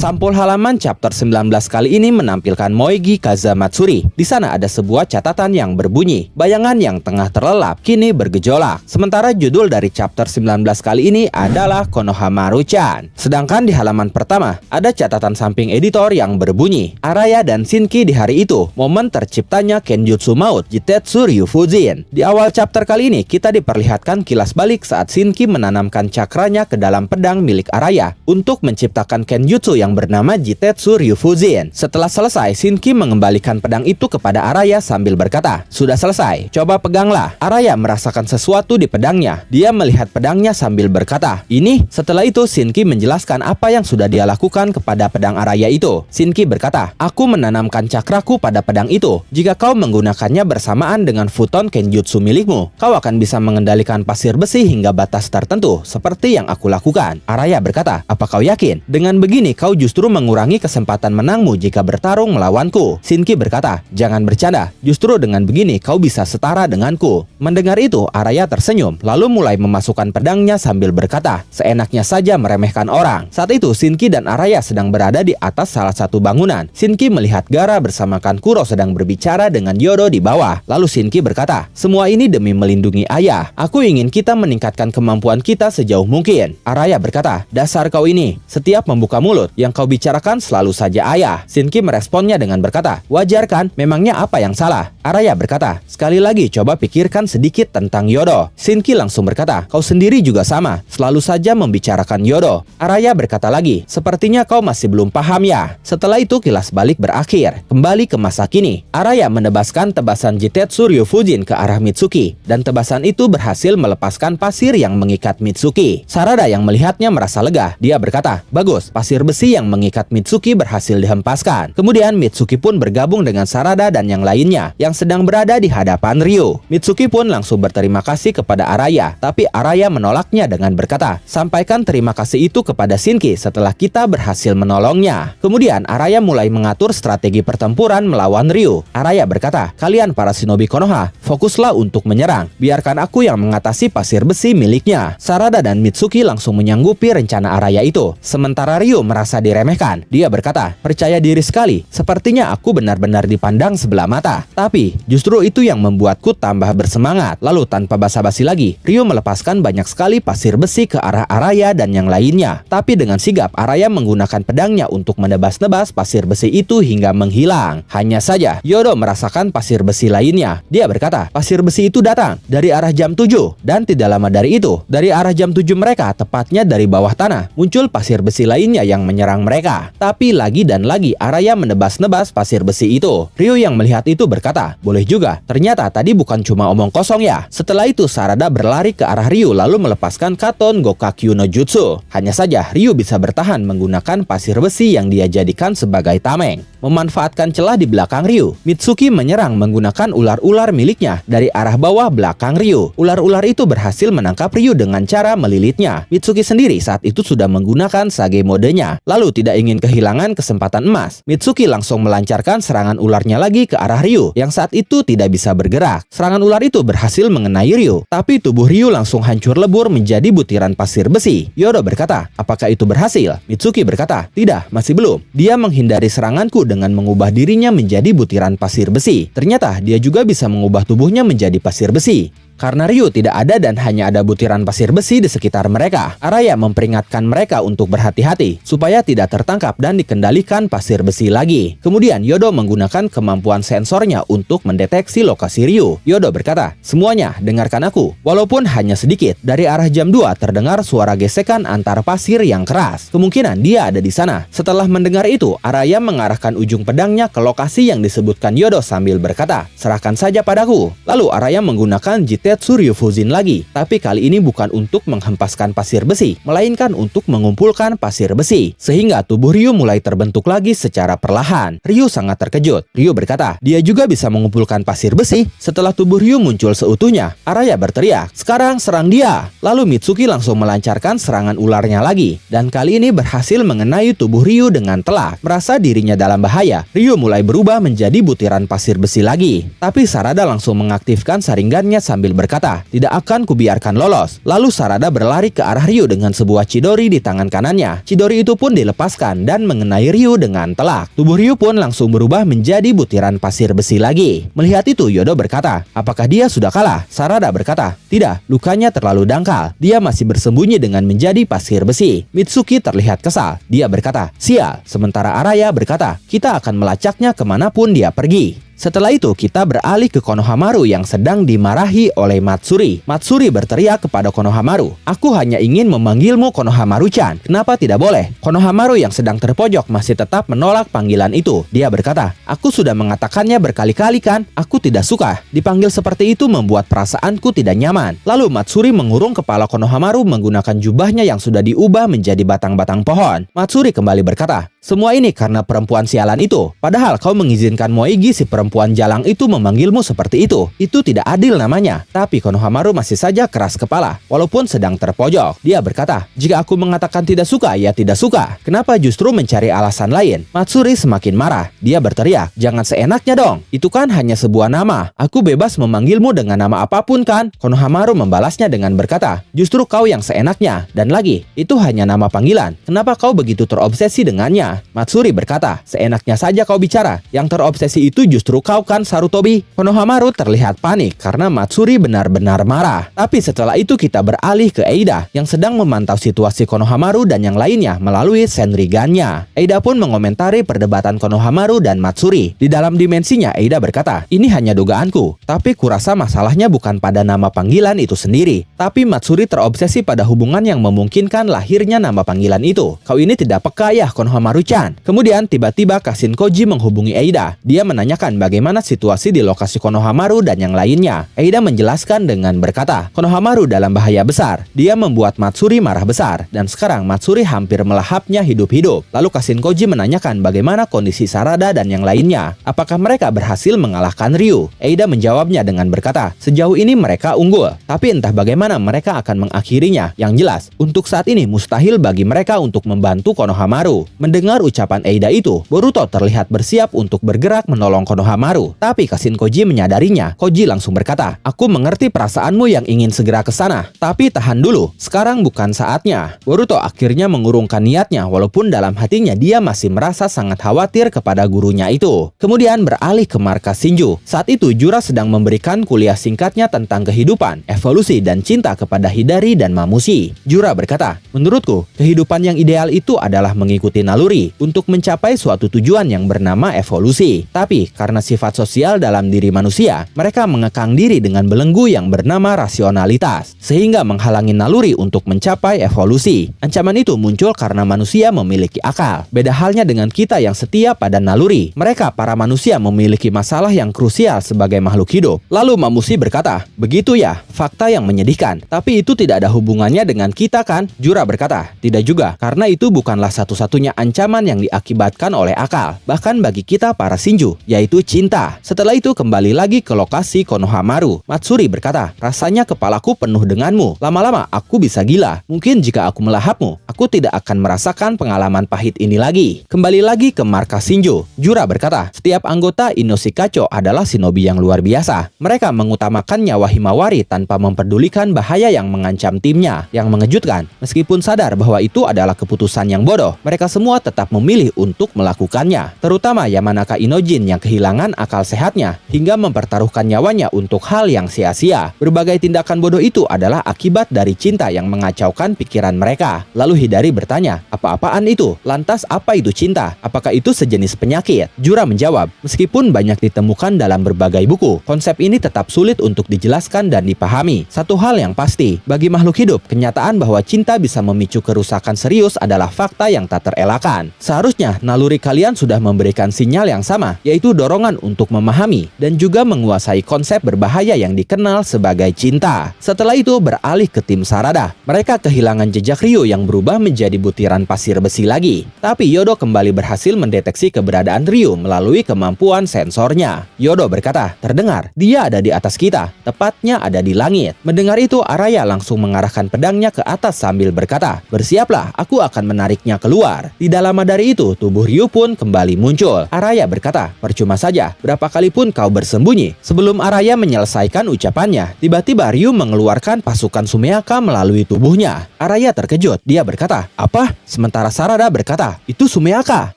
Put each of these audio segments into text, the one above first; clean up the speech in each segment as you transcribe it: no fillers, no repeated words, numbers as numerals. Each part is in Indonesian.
Sampul halaman chapter 19 kali ini menampilkan Moegi Kazamatsuri. Di sana ada sebuah catatan yang berbunyi, bayangan yang tengah terlelap kini bergejolak. Sementara judul dari chapter 19 kali ini adalah Konohamaru-chan. Sedangkan di halaman pertama ada catatan samping editor yang berbunyi, Araya dan Shinki di hari itu, momen terciptanya Kenjutsu Maut Jitetsu Ryufujin. Di awal chapter kali ini kita diperlihatkan kilas balik saat Shinki menanamkan cakranya ke dalam pedang milik Araya untuk menciptakan Kenjutsu yang bernama Jitetsu Ryufujin. Setelah selesai, Shinki mengembalikan pedang itu kepada Araya sambil berkata, "Sudah selesai, coba peganglah." Araya merasakan sesuatu di pedangnya. Dia melihat pedangnya sambil berkata, "Ini." Setelah itu Shinki menjelaskan apa yang sudah dia lakukan kepada pedang Araya itu. Shinki berkata, "Aku menanamkan cakraku pada pedang itu. Jika kau menggunakannya bersamaan dengan futon Kenjutsu milikmu, kau akan bisa mengendalikan pasir besi hingga batas tertentu, seperti yang aku lakukan." Araya berkata, "Apa kau yakin? Dengan begini kau justru mengurangi kesempatan menangmu jika bertarung melawanku." Shinki berkata, "Jangan bercanda, justru dengan begini kau bisa setara denganku." Mendengar itu, Araya tersenyum, lalu mulai memasukkan pedangnya sambil berkata, "Seenaknya saja meremehkan orang." Saat itu, Shinki dan Araya sedang berada di atas salah satu bangunan. Shinki melihat Gaara bersama Kankuro sedang berbicara dengan Yodo di bawah. Lalu Shinki berkata, "Semua ini demi melindungi ayah. Aku ingin kita meningkatkan kemampuan kita sejauh mungkin." Araya berkata, "Dasar kau ini, setiap membuka mulut, yang kau bicarakan selalu saja ayah." Shinki meresponnya dengan berkata, "Wajar kan? Memangnya apa yang salah?" Araya berkata, "Sekali lagi coba pikirkan sedikit tentang Yodo." Shinki langsung berkata, "Kau sendiri juga sama, selalu saja membicarakan Yodo." Araya berkata lagi, "Sepertinya kau masih belum paham ya." Setelah itu kilas balik berakhir. Kembali ke masa kini, Araya menebaskan tebasan Jitetsu Ryufujin ke arah Mitsuki, dan tebasan itu berhasil melepaskan pasir yang mengikat Mitsuki. Sarada yang melihatnya merasa lega. Dia berkata, "Bagus, pasir besi yang mengikat Mitsuki berhasil dihempaskan." Kemudian Mitsuki pun bergabung dengan Sarada dan yang lainnya yang sedang berada di hadapan Ryu. Mitsuki pun langsung berterima kasih kepada Araya, tapi Araya menolaknya dengan berkata, "Sampaikan terima kasih itu kepada Shinki setelah kita berhasil menolongnya." Kemudian Araya mulai mengatur strategi pertempuran melawan Ryu. Araya berkata, "Kalian para shinobi Konoha, fokuslah untuk menyerang. Biarkan aku yang mengatasi pasir besi miliknya." Sarada dan Mitsuki langsung menyanggupi rencana Araya itu. Sementara Ryu merasa diremehkan. Dia berkata, "Percaya diri sekali, sepertinya aku benar-benar dipandang sebelah mata. Tapi justru itu yang membuatku tambah bersemangat." Lalu tanpa basa-basi lagi, Ryu melepaskan banyak sekali pasir besi ke arah Araya dan yang lainnya. Tapi dengan sigap Araya menggunakan pedangnya untuk menebas-nebas pasir besi itu hingga menghilang. Hanya saja Yodo merasakan pasir besi lainnya. Dia berkata, "Pasir besi itu datang dari arah jam 7, dan tidak lama dari itu, dari arah jam 7 mereka, tepatnya dari bawah tanah, muncul pasir besi lainnya yang menyerang mereka." Tapi lagi dan lagi Araya menebas-nebas pasir besi itu. Ryu yang melihat itu berkata, "Boleh juga, ternyata tadi bukan cuma omong kosong ya." Setelah itu Sarada berlari ke arah Ryu lalu melepaskan Katon Gokakyu no Jutsu. Hanya saja Ryu bisa bertahan menggunakan pasir besi yang dia jadikan sebagai tameng. Memanfaatkan celah di belakang Ryu, Mitsuki menyerang menggunakan ular-ular miliknya dari arah bawah belakang Ryu. Ular-ular itu berhasil menangkap Ryu dengan cara melilitnya. Mitsuki sendiri saat itu sudah menggunakan Sage modenya. Lalu tidak ingin kehilangan kesempatan emas, Mitsuki langsung melancarkan serangan ularnya lagi ke arah Ryu yang saat itu tidak bisa bergerak. Serangan ular itu berhasil mengenai Ryu, tapi tubuh Ryu langsung hancur lebur menjadi butiran pasir besi. Yodo berkata, "Apakah itu berhasil?" Mitsuki berkata, "Tidak, masih belum. Dia menghindari seranganku dengan mengubah dirinya menjadi butiran pasir besi. Ternyata dia juga bisa mengubah tubuhnya menjadi pasir besi." Karena Ryu tidak ada dan hanya ada butiran pasir besi di sekitar mereka, Araya memperingatkan mereka untuk berhati-hati supaya tidak tertangkap dan dikendalikan pasir besi lagi. Kemudian Yodo menggunakan kemampuan sensornya untuk mendeteksi lokasi Ryu. Yodo berkata, "Semuanya, dengarkan aku. Walaupun hanya sedikit, dari arah jam 2 terdengar suara gesekan antar pasir yang keras. Kemungkinan dia ada di sana." Setelah mendengar itu, Araya mengarahkan ujung pedangnya ke lokasi yang disebutkan Yodo sambil berkata, "Serahkan saja padaku." Lalu Araya menggunakan Jitetsu Ryufujin lagi, tapi kali ini bukan untuk menghempaskan pasir besi, melainkan untuk mengumpulkan pasir besi, sehingga tubuh Ryu mulai terbentuk lagi secara perlahan. Ryu sangat terkejut. Ryu berkata, dia juga bisa mengumpulkan pasir besi. Setelah tubuh Ryu muncul seutuhnya, Araya berteriak, "Sekarang serang dia!" Lalu Mitsuki langsung melancarkan serangan ularnya lagi, dan kali ini berhasil mengenai tubuh Ryu dengan telak. Merasa dirinya dalam bahaya, Ryu mulai berubah menjadi butiran pasir besi lagi. Tapi Sarada langsung mengaktifkan saringannya sambil sambil berkata, "Tidak akan kubiarkan lolos." Lalu Sarada berlari ke arah Ryu dengan sebuah Chidori di tangan kanannya. Chidori itu pun dilepaskan dan mengenai Ryu dengan telak. Tubuh Ryu pun langsung berubah menjadi butiran pasir besi lagi. Melihat itu, Yodo berkata, "Apakah dia sudah kalah?" Sarada berkata, "Tidak, lukanya terlalu dangkal. Dia masih bersembunyi dengan menjadi pasir besi." Mitsuki terlihat kesal. Dia berkata, "Sial." Sementara Araya berkata, "Kita akan melacaknya kemanapun dia pergi." Setelah itu kita beralih ke Konohamaru yang sedang dimarahi oleh Matsuri. Matsuri berteriak kepada Konohamaru, "Aku hanya ingin memanggilmu Konohamaru-chan. Kenapa tidak boleh?" Konohamaru yang sedang terpojok masih tetap menolak panggilan itu. Dia berkata, "Aku sudah mengatakannya berkali-kali kan? Aku tidak suka. Dipanggil seperti itu membuat perasaanku tidak nyaman." Lalu Matsuri mengurung kepala Konohamaru menggunakan jubahnya yang sudah diubah menjadi batang-batang pohon. Matsuri kembali berkata, "Semua ini karena perempuan sialan itu. Padahal kau mengizinkan Moegi si perempuan jalang itu memanggilmu seperti itu. Itu tidak adil namanya." Tapi Konohamaru masih saja keras kepala, walaupun sedang terpojok. Dia berkata, "Jika aku mengatakan tidak suka, ya tidak suka. Kenapa justru mencari alasan lain?" Matsuri semakin marah. Dia berteriak, "Jangan seenaknya dong. Itu kan hanya sebuah nama. Aku bebas memanggilmu dengan nama apapun kan?" Konohamaru membalasnya dengan berkata, "Justru kau yang seenaknya. Dan lagi, itu hanya nama panggilan. Kenapa kau begitu terobsesi dengannya?" Matsuri berkata, "Seenaknya saja kau bicara. Yang terobsesi itu justru kau kan, Sarutobi." Konohamaru terlihat panik karena Matsuri benar-benar marah. Tapi setelah itu kita beralih ke Eida yang sedang memantau situasi Konohamaru dan yang lainnya melalui Senrigannya. Eida pun mengomentari perdebatan Konohamaru dan Matsuri. Di dalam dimensinya, Eida berkata, "Ini hanya dugaanku, tapi kurasa masalahnya bukan pada nama panggilan itu sendiri. Tapi Matsuri terobsesi pada hubungan yang memungkinkan lahirnya nama panggilan itu. Kau ini tidak peka ya, Konohamaru-chan." Kemudian tiba-tiba Kashin Koji menghubungi Eida. Dia menanyakan bagaimana situasi di lokasi Konohamaru dan yang lainnya. Eida menjelaskan dengan berkata, "Konohamaru dalam bahaya besar. Dia membuat Matsuri marah besar. Dan sekarang Matsuri hampir melahapnya hidup-hidup." Lalu Kashin Koji menanyakan bagaimana kondisi Sarada dan yang lainnya. Apakah mereka berhasil mengalahkan Ryu? Eida menjawabnya dengan berkata, "Sejauh ini mereka unggul. Tapi entah bagaimana mereka akan mengakhirinya. Yang jelas, untuk saat ini mustahil bagi mereka untuk membantu Konohamaru." Mendengar ucapan Eida itu, Boruto terlihat bersiap untuk bergerak menolong Konohamaru. Tapi Kashin Koji menyadarinya. Koji langsung berkata, "Aku mengerti perasaanmu yang ingin segera ke sana. Tapi tahan dulu, sekarang bukan saatnya." Boruto akhirnya mengurungkan niatnya walaupun dalam hatinya dia masih merasa sangat khawatir kepada gurunya itu. Kemudian beralih ke markas Shinju. Saat itu Jura sedang memberikan kuliah singkatnya tentang kehidupan, evolusi, dan cinta kepada Hidari dan Mamushi. Jura berkata, "Menurutku, kehidupan yang ideal itu adalah mengikuti naluri untuk mencapai suatu tujuan yang bernama evolusi. Tapi karena sifat sosial dalam diri manusia, mereka mengekang diri dengan belenggu yang bernama rasionalitas, sehingga menghalangi naluri untuk mencapai evolusi. Ancaman itu muncul karena manusia memiliki akal. Beda halnya dengan kita yang setia pada naluri. Mereka, para manusia, memiliki masalah yang krusial sebagai makhluk hidup." Lalu Mamushi berkata, "Begitu ya, fakta yang menyedihkan. Tapi itu tidak ada hubungannya dengan kita kan?" Jura berkata, "Tidak juga, karena itu bukanlah satu-satunya ancaman yang diakibatkan oleh akal. Bahkan bagi kita para Shinju, yaitu cinta." Setelah itu kembali lagi ke lokasi Konohamaru. Matsuri berkata, "Rasanya kepalaku penuh denganmu. Lama-lama aku bisa gila. Mungkin jika aku melahapmu, aku tidak akan merasakan pengalaman pahit ini lagi." Kembali lagi ke markas Shinju. Jura berkata, "Setiap anggota Inoshikacho adalah shinobi yang luar biasa. Mereka mengutamakan nyawa Himawari tanpa memperdulikan bahaya yang mengancam timnya. Yang mengejutkan, meskipun sadar bahwa itu adalah keputusan yang bodoh, mereka semua tetap memilih untuk melakukannya. Terutama Yamanaka Inojin yang kehilangan akal sehatnya hingga mempertaruhkan nyawanya untuk hal yang sia-sia. Berbagai tindakan bodoh itu adalah akibat dari cinta yang mengacaukan pikiran mereka." Lalu Hidari bertanya, "Apa-apaan itu? Lantas apa itu cinta? Apakah itu sejenis penyakit?" Jura menjawab, "Meskipun banyak ditemukan dalam berbagai buku, konsep ini tetap sulit untuk dijelaskan dan dipahami. Satu hal yang pasti, bagi makhluk hidup, kenyataan bahwa cinta bisa memicu kerusakan serius adalah fakta yang tak terelakkan. Seharusnya naluri kalian sudah memberikan sinyal yang sama, yaitu dorongan untuk memahami dan juga menguasai konsep berbahaya yang dikenal sebagai cinta." Setelah itu beralih ke tim Sarada. Mereka kehilangan jejak Ryu yang berubah menjadi butiran pasir besi lagi. Tapi Yodo kembali berhasil mendeteksi keberadaan Ryu melalui kemampuan sensornya. Yodo berkata, "Terdengar, dia ada di atas kita, tepatnya ada di langit." Mendengar itu, Araya langsung mengarahkan pedangnya ke atas sambil berkata, "Bersiaplah, aku akan menariknya keluar." Di dalam Tak lama dari itu, tubuh Ryu pun kembali muncul. Araya berkata, "Percuma saja, berapa kali pun kau bersembunyi." Sebelum Araya menyelesaikan ucapannya, tiba-tiba Ryu mengeluarkan pasukan Sumeaka melalui tubuhnya. Araya terkejut, dia berkata, "Apa?" Sementara Sarada berkata, "Itu Sumeaka."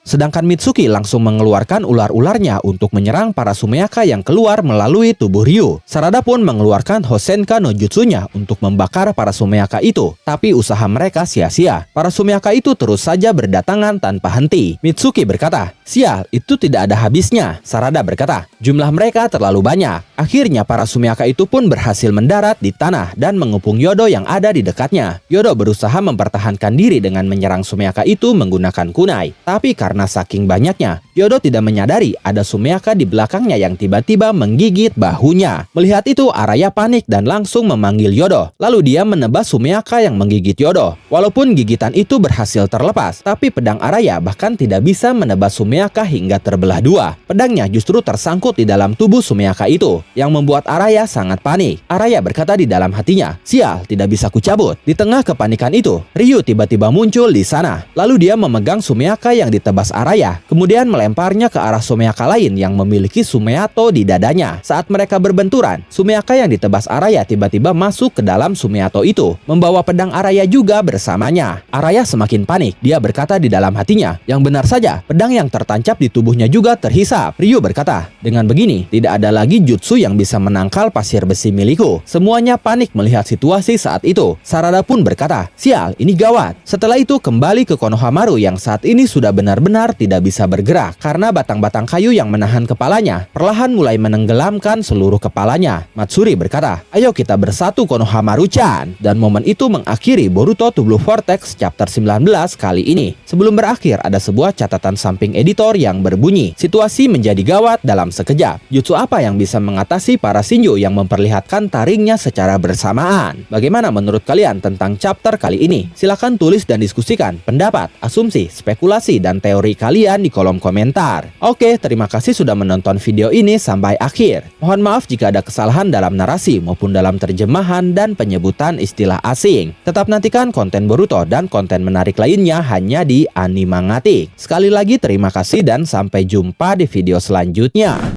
Sedangkan Mitsuki langsung mengeluarkan ular-ularnya untuk menyerang para Sumeaka yang keluar melalui tubuh Ryu. Sarada pun mengeluarkan Hosenka no Jutsunya untuk membakar para Sumeaka itu, tapi usaha mereka sia-sia. Para Sumeaka itu terus saja berdatangan tanpa henti. Mitsuki berkata, "Sial, itu tidak ada habisnya." Sarada berkata, "Jumlah mereka terlalu banyak." Akhirnya para Sumeaka itu pun berhasil mendarat di tanah dan mengepung Yodo yang ada di dekatnya. Yodo berusaha mempertahankan diri dengan menyerang Sumeaka itu menggunakan kunai. Tapi karena saking banyaknya, Yodo tidak menyadari ada Sumeaka di belakangnya yang tiba-tiba menggigit bahunya. Melihat itu, Araya panik dan langsung memanggil Yodo. Lalu dia menebas Sumeaka yang menggigit Yodo. Walaupun gigitan itu berhasil terlepas, tapi pedang Araya bahkan tidak bisa menebas Sumeaka hingga terbelah dua. Pedangnya justru tersangkut di dalam tubuh Sumeaka itu, yang membuat Araya sangat panik. Araya berkata di dalam hatinya, "Sial, tidak bisa kucabut." Di tengah kepanikan itu, Ryu tiba-tiba muncul di sana. Lalu dia memegang Sumeaka yang ditebas Araya, kemudian melemparnya ke arah Sumeaka lain yang memiliki Sumeato di dadanya. Saat mereka berbenturan, Sumeaka yang ditebas Araya tiba-tiba masuk ke dalam Sumeato itu, membawa pedang Araya juga bersamanya. Araya semakin panik. Dia berkata di dalam hatinya, "Yang benar saja, pedang yang tertancap di tubuhnya juga terhisap." Ryu berkata, "Dengan begini, tidak ada lagi jutsu yang bisa menangkal pasir besi milikku." Semuanya panik melihat situasi saat itu. Sarada pun berkata, "Sial, ini gawat." Setelah itu kembali ke Konohamaru yang saat ini sudah benar-benar tidak bisa bergerak karena batang-batang kayu yang menahan kepalanya perlahan mulai menenggelamkan seluruh kepalanya. Matsuri berkata, "Ayo kita bersatu Konohamaru-chan." Dan momen itu mengakhiri Boruto To Blue Vortex chapter 19 kali ini. Sebelum berakhir, ada sebuah catatan samping editor yang berbunyi, "Situasi menjadi gawat dalam sekejap. Jutsu apa yang bisa mengatasi para Shinjo yang memperlihatkan taringnya secara bersamaan?" Bagaimana menurut kalian tentang chapter kali ini? Silahkan tulis dan diskusikan pendapat, asumsi, spekulasi, dan teori kalian di kolom komentar. Oke, terima kasih sudah menonton video ini sampai akhir. Mohon maaf jika ada kesalahan dalam narasi maupun dalam terjemahan dan penyebutan istilah asing. Tetap nantikan konten Boruto dan konten menarik lainnya hanya di Animangatik. Sekali lagi terima kasih dan sampai jumpa di video selanjutnya.